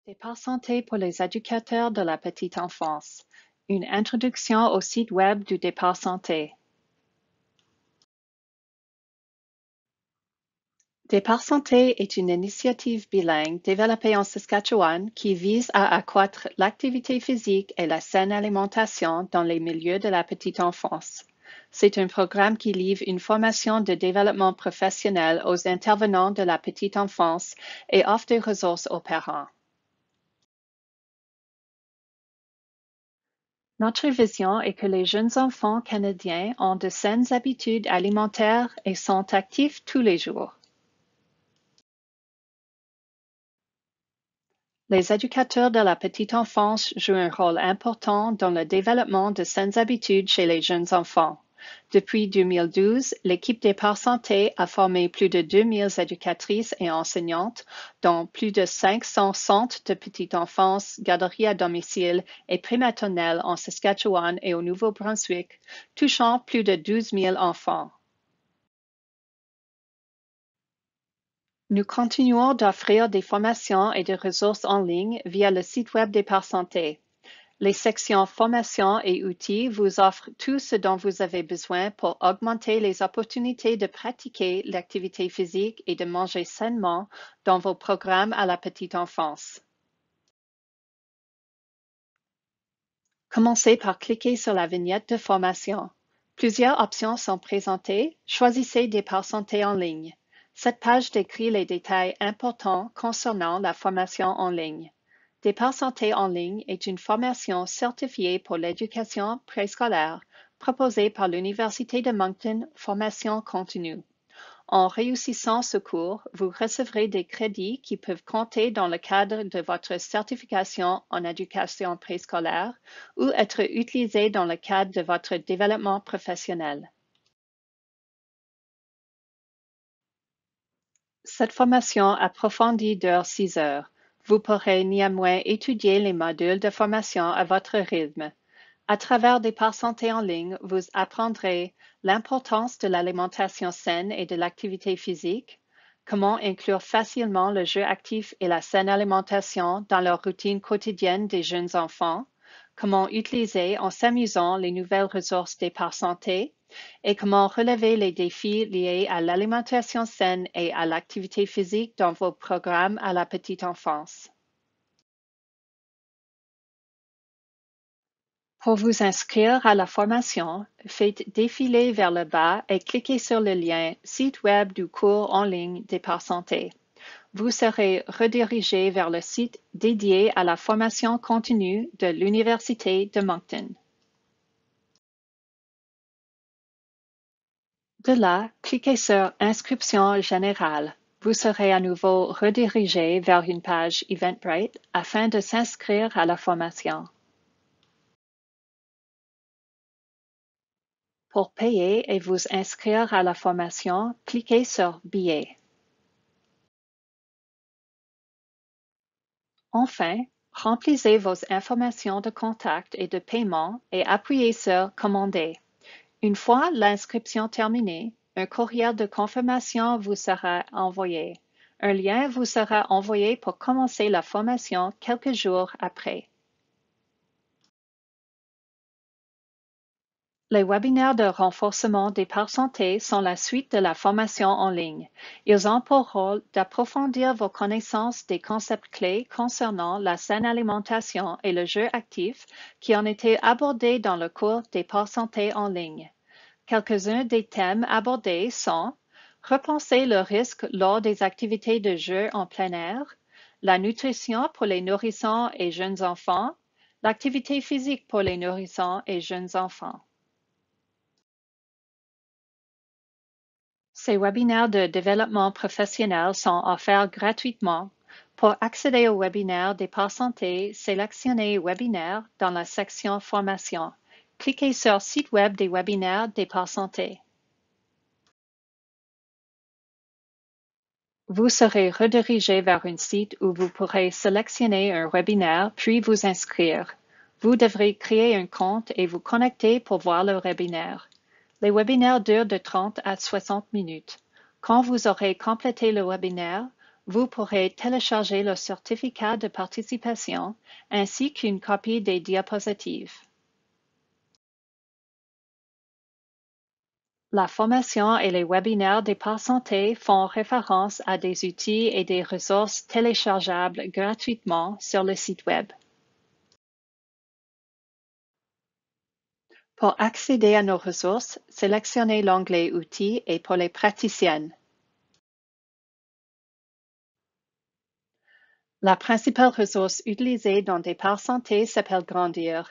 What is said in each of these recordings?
Départ santé pour les éducateurs de la petite enfance. Une introduction au site web du Départ santé. Départ santé est une initiative bilingue développée en Saskatchewan qui vise à accroître l'activité physique et la saine alimentation dans les milieux de la petite enfance. C'est un programme qui livre une formation de développement professionnel aux intervenants de la petite enfance et offre des ressources aux parents. Notre vision est que les jeunes enfants canadiens ont de saines habitudes alimentaires et sont actifs tous les jours. Les éducateurs de la petite enfance jouent un rôle important dans le développement de saines habitudes chez les jeunes enfants. Depuis 2012, l'équipe Départ santé a formé plus de 2000 éducatrices et enseignantes dans plus de 500 centres de petite enfance, garderies à domicile et prématernelles en Saskatchewan et au Nouveau-Brunswick, touchant plus de 12 000 enfants. Nous continuons d'offrir des formations et des ressources en ligne via le site web Départ santé. Les sections Formations et outils vous offrent tout ce dont vous avez besoin pour augmenter les opportunités de pratiquer l'activité physique et de manger sainement dans vos programmes à la petite enfance. Commencez par cliquer sur la vignette de formation. Plusieurs options sont présentées. Choisissez Départ santé en ligne. Cette page décrit les détails importants concernant la formation en ligne. Départ santé en ligne est une formation certifiée pour l'éducation préscolaire proposée par l'Université de Moncton Formation continue. En réussissant ce cours, vous recevrez des crédits qui peuvent compter dans le cadre de votre certification en éducation préscolaire ou être utilisés dans le cadre de votre développement professionnel. Cette formation approfondie dure 6 heures. Vous pourrez néanmoins étudier les modules de formation à votre rythme. À travers Départ santé en ligne, vous apprendrez l'importance de l'alimentation saine et de l'activité physique, comment inclure facilement le jeu actif et la saine alimentation dans leur routine quotidienne des jeunes enfants, comment utiliser en s'amusant les nouvelles ressources Départ santé, et comment relever les défis liés à l'alimentation saine et à l'activité physique dans vos programmes à la petite enfance. Pour vous inscrire à la formation, faites défiler vers le bas et cliquez sur le lien Site web du cours en ligne Départ santé. Vous serez redirigé vers le site dédié à la formation continue de l'Université de Moncton. De là, cliquez sur Inscription générale. Vous serez à nouveau redirigé vers une page Eventbrite afin de s'inscrire à la formation. Pour payer et vous inscrire à la formation, cliquez sur Billets. Enfin, remplissez vos informations de contact et de paiement et appuyez sur Commander. Une fois l'inscription terminée, un courriel de confirmation vous sera envoyé. Un lien vous sera envoyé pour commencer la formation quelques jours après. Les webinaires de renforcement Départ santé sont la suite de la formation en ligne. Ils ont pour rôle d'approfondir vos connaissances des concepts clés concernant la saine alimentation et le jeu actif qui ont été abordés dans le cours Départ santé en ligne. Quelques-uns des thèmes abordés sont repenser le risque lors des activités de jeu en plein air, la nutrition pour les nourrissons et jeunes enfants, l'activité physique pour les nourrissons et jeunes enfants. Ces webinaires de développement professionnel sont offerts gratuitement. Pour accéder au webinaire Départ santé, sélectionnez Webinaire dans la section Formation. Cliquez sur Site web des webinaires Départ santé. Vous serez redirigé vers un site où vous pourrez sélectionner un webinaire puis vous inscrire. Vous devrez créer un compte et vous connecter pour voir le webinaire. Les webinaires durent de 30 à 60 minutes. Quand vous aurez complété le webinaire, Vous pourrez télécharger le certificat de participation ainsi qu'une copie des diapositives. La formation et les webinaires Départ Santé font référence à des outils et des ressources téléchargeables gratuitement sur le site Web. Pour accéder à nos ressources, sélectionnez l'onglet Outils et pour les praticiennes. La principale ressource utilisée dans Départ Santé s'appelle Grandir.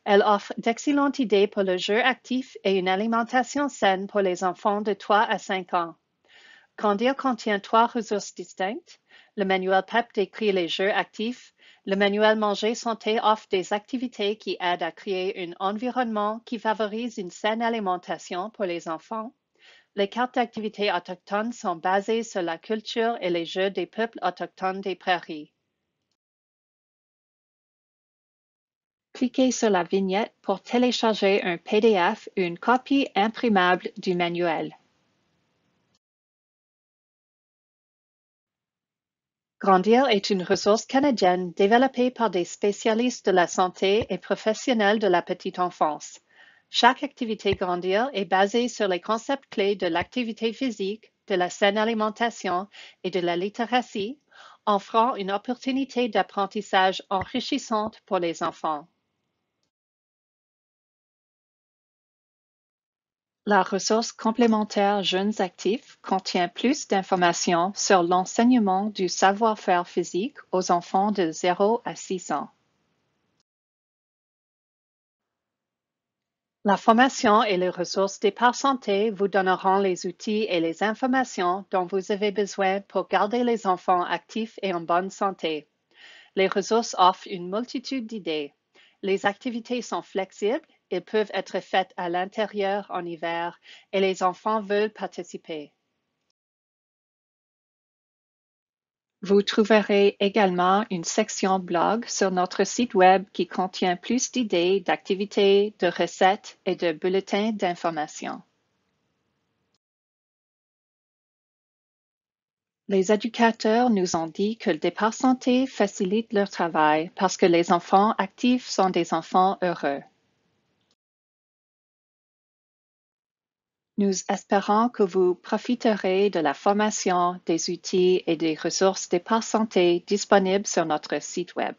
Elle offre d'excellentes idées pour le jeu actif et une alimentation saine pour les enfants de 3 à 5 ans. Grandir contient 3 ressources distinctes. Le manuel PEP décrit les jeux actifs. Le manuel Manger Santé offre des activités qui aident à créer un environnement qui favorise une saine alimentation pour les enfants. Les cartes d'activités autochtones sont basées sur la culture et les jeux des peuples autochtones des prairies. Cliquez sur la vignette pour télécharger un PDF ou une copie imprimable du manuel. Grandir est une ressource canadienne développée par des spécialistes de la santé et professionnels de la petite enfance. Chaque activité Grandir est basée sur les concepts clés de l'activité physique, de la saine alimentation et de la littératie, offrant une opportunité d'apprentissage enrichissante pour les enfants. La ressource complémentaire Jeunes actifs contient plus d'informations sur l'enseignement du savoir-faire physique aux enfants de 0 à 6 ans. La formation et les ressources Départ Santé vous donneront les outils et les informations dont vous avez besoin pour garder les enfants actifs et en bonne santé. Les ressources offrent une multitude d'idées. Les activités sont flexibles, elles peuvent être faites à l'intérieur en hiver et les enfants veulent participer. Vous trouverez également une section blog sur notre site web qui contient plus d'idées, d'activités, de recettes et de bulletins d'information. Les éducateurs nous ont dit que le Départ Santé facilite leur travail parce que les enfants actifs sont des enfants heureux. Nous espérons que vous profiterez de la formation, des outils et des ressources Départ Santé disponibles sur notre site web.